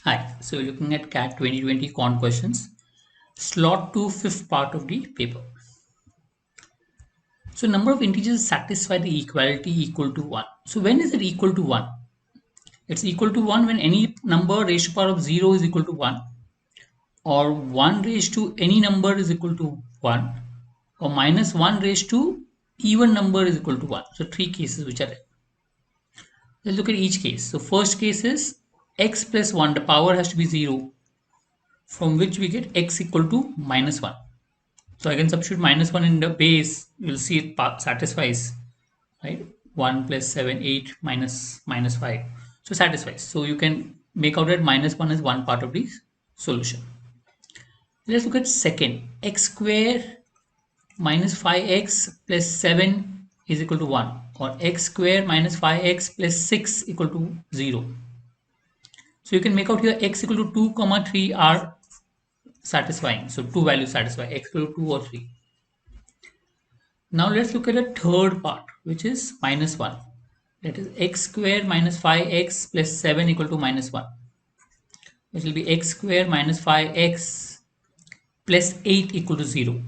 Hi, so you're looking at CAT 2020 Quant questions, slot to fifth part of the paper. So number of integers satisfy the equality equal to 1. So when is it equal to 1? It's equal to 1 when any number raised to power of 0 is equal to 1, or 1 raised to any number is equal to 1, or minus 1 raised to even number is equal to 1. So three cases which are there. Let's look at each case. So first case is x plus 1, the power has to be 0, from which we get x equal to minus 1. So I can substitute minus 1 in the base, you'll see it satisfies, right? 1 plus 7, 8 minus 5. So satisfies. So you can make out that minus 1 is one part of the solution. Let's look at second. X square minus 5x plus 7 is equal to 1, or x square minus 5x plus 6 equal to 0. So you can make out here x equal to 2 comma 3 are satisfying. So two values satisfy, x equal to 2 or 3. Now let's look at the third part, which is minus 1. That is x square minus 5x plus 7 equal to minus 1, which will be x square minus 5x plus 8 equal to 0.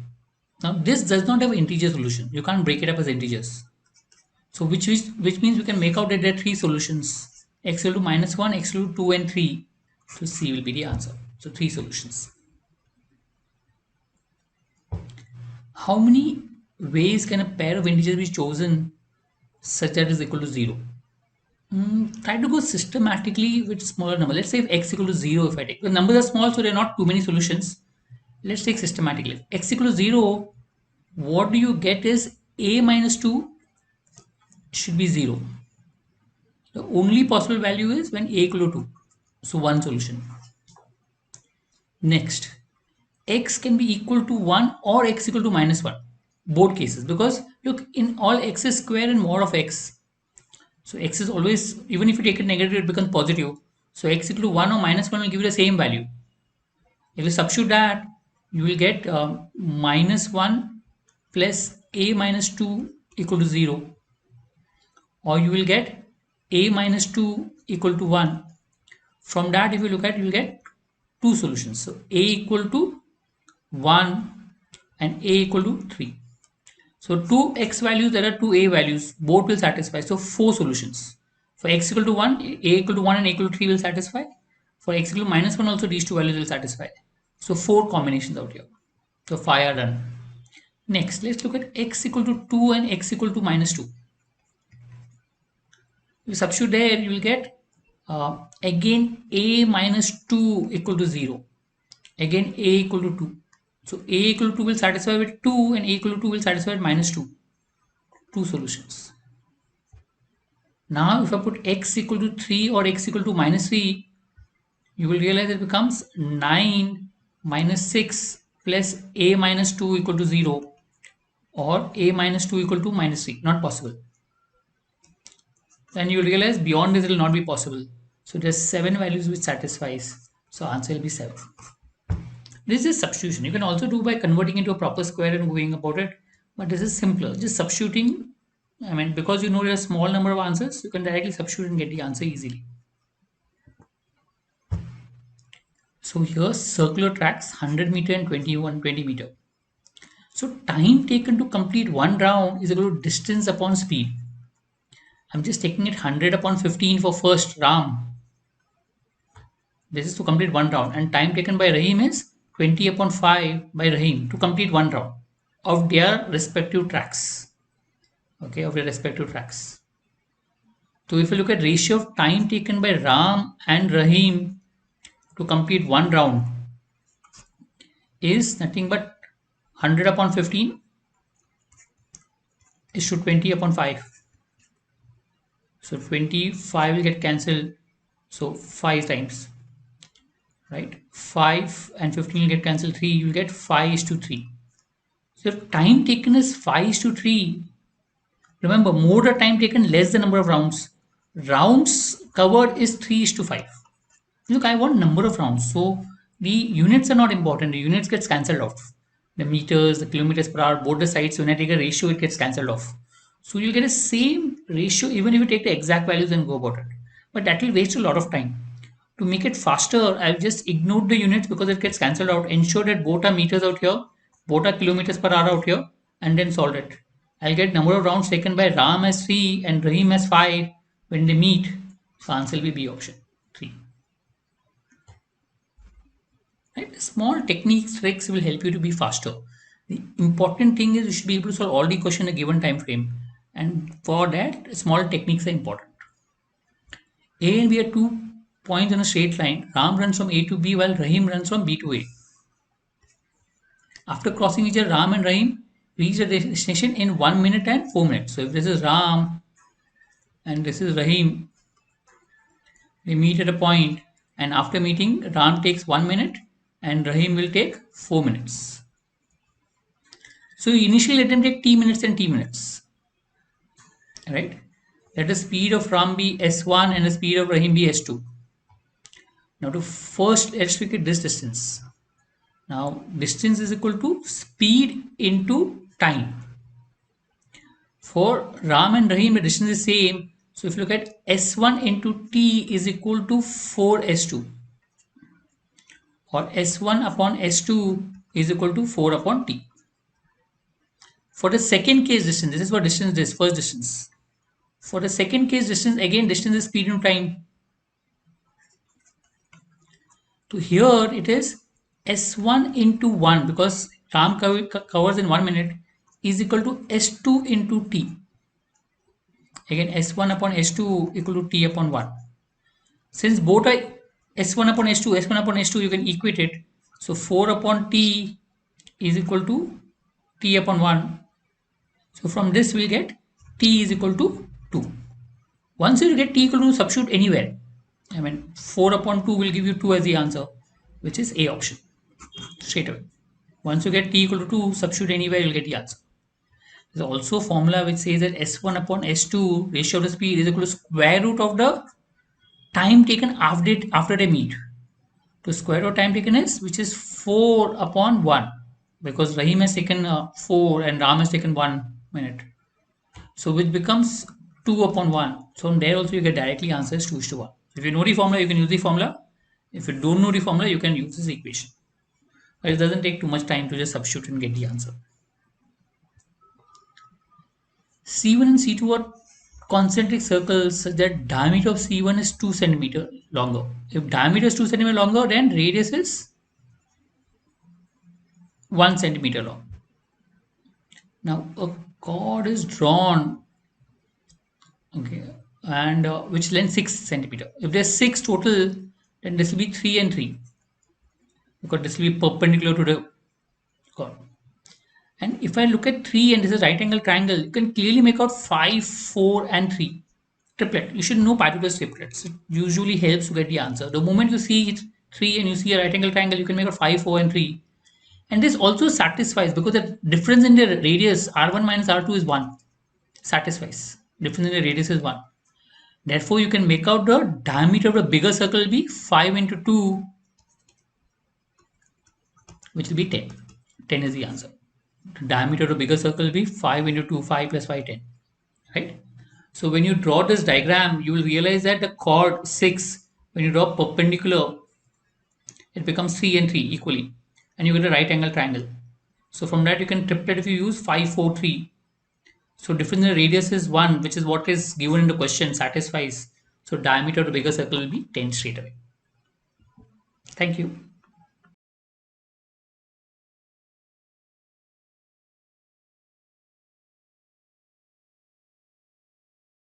Now this does not have an integer solution. You can't break it up as integers. So which means we can make out that there are three solutions. X equal to minus 1, x equal to 2 and 3. So C will be the answer. So three solutions. How many ways can a pair of integers be chosen such that is equal to 0? Try to go systematically with smaller number. Let's say if x equal to 0, if I take the numbers are small, so there are not too many solutions. Let's take systematically. If x equal to 0, what do you get is a minus 2 should be 0. The only possible value is when a equal to 2. So one solution. Next, x can be equal to 1 or x equal to minus 1. Both cases, because look, in all x is square and mod of x. So x is always, even if you take it negative, it becomes positive. So x equal to 1 or minus 1 will give you the same value. If you substitute that, you will get minus 1 plus a minus 2 equal to 0. Or you will get a minus 2 equal to 1. From that, if you look at, you will get two solutions. So a equal to 1 and a equal to 3. So two x values, there are two a values, both will satisfy. So four solutions. For x equal to 1, a equal to 1 and a equal to 3 will satisfy. For x equal to minus 1 also, these two values will satisfy. So four combinations out here. So 5 are done. Next, let's look at x equal to 2 and x equal to minus 2. You substitute there, you will get again a minus 2 equal to 0. Again a equal to 2. So a equal to 2 will satisfy with 2 and a equal to 2 will satisfy with minus 2. Two solutions. Now if I put x equal to 3 or x equal to minus 3, you will realize it becomes 9 minus 6 plus a minus 2 equal to 0, or a minus 2 equal to minus 3. Not possible. Then you will realize beyond this it will not be possible. So there's 7 values which satisfies. So answer will be 7. This is substitution. You can also do by converting into a proper square and going about it, but this is simpler. Just substituting. I mean, because you know there are a small number of answers, you can directly substitute and get the answer easily. So here circular tracks 100 meter and 20 meter. So time taken to complete one round is equal to distance upon speed. I'm just taking it 100 upon 15 for first round. This is to complete one round, and time taken by Rahim is 20 upon 5 by Rahim to complete one round of their respective tracks. Okay, of their respective tracks. So if you look at ratio of time taken by Ram and Rahim to complete one round is nothing but 100 upon 15 is to 20 upon 5. So 25 will get cancelled. So 5 times, right? 5 and 15 will get cancelled. 3, you will get 5 is to 3. So if time taken is 5 is to 3, remember more the time taken, less the number of rounds. Rounds covered is 3 is to 5. Look, I want number of rounds. So the units are not important. The units gets cancelled off. The meters, the kilometers per hour, both the sides, when I take a ratio, it gets cancelled off. So you'll get a same ratio even if you take the exact values and go about it. But that will waste a lot of time. To make it faster, I've just ignored the units because it gets cancelled out. Ensure that both are meters out here, both are kilometers per hour out here, and then solve it. I'll get number of rounds taken by Ram as 3 and Rahim as 5 when they meet. So answer will be B option 3. Right? Small techniques, tricks will help you to be faster. The important thing is you should be able to solve all the question in a given time frame. And for that, small techniques are important. A and B are 2 points on a straight line. Ram runs from A to B while Rahim runs from B to A. After crossing each other, Ram and Rahim reach the destination in 1 minute and 4 minutes. So if this is Ram and this is Rahim, they meet at a point, and after meeting, Ram takes 1 minute and Rahim will take 4 minutes. So initially let them take T minutes and T minutes. Right? Let the speed of Ram be S1 and the speed of Rahim be S2. Now to first, let's look at this distance. Now distance is equal to speed into time. For Ram and Rahim, the distance is same. So if you look at S1 into T is equal to 4S2. Or S1 upon S2 is equal to 4 upon T. For the second case distance, this is what distance is, first distance. For the second case distance, again distance is speed into time. To here it is S1 into 1 because Ram covers in 1 minute is equal to S2 into T. Again S1 upon S2 equal to T upon 1. Since both are S1 upon S2, S1 upon S2 you can equate it. So 4 upon T is equal to T upon 1. So from this we get T is equal to 2. Once you get T equal to, substitute anywhere. 4 upon 2 will give you 2 as the answer, which is A option. Straight away. Once you get T equal to 2, substitute anywhere, you'll get the answer. There's also a formula which says that S1 upon S2 ratio of the speed is equal to square root of the time taken after they meet. So square root of time taken is, which is 4 upon 1 because Rahim has taken 4 and Ram has taken 1 minute. So which becomes 2 upon 1. So from there also you get directly answers 2:1. If you know the formula, you can use the formula. If you don't know the formula, you can use this equation. But it doesn't take too much time to just substitute and get the answer. C1 and C2 are concentric circles such that diameter of C1 is 2 cm longer. If diameter is 2 cm longer, then radius is 1 cm long. Now a chord is drawn, okay, and which length 6 cm. If there's 6 total, then this will be 3 and 3 because this will be perpendicular to the chord. And if I look at 3 and this is right angle triangle, you can clearly make out 5, 4 and 3. Triplet. You should know Pythagoras triplets. It usually helps to get the answer. The moment you see 3 and you see a right angle triangle, you can make out 5, 4 and 3. And this also satisfies because the difference in the radius R1 minus R2 is 1. Satisfies. Difference in the radius is 1. Therefore, you can make out the diameter of the bigger circle will be 5 into 2, which will be 10. 10 is the answer. The diameter of the bigger circle will be 5 into 2, 5 plus 5, 10. Right? So when you draw this diagram, you will realize that the chord 6, when you draw perpendicular, it becomes 3 and 3 equally. And you get a right angle triangle. So from that you can triplet if you use 5, 4, 3. So difference in the radius is 1, which is what is given in the question, satisfies. So diameter of the bigger circle will be 10 straight away. Thank you.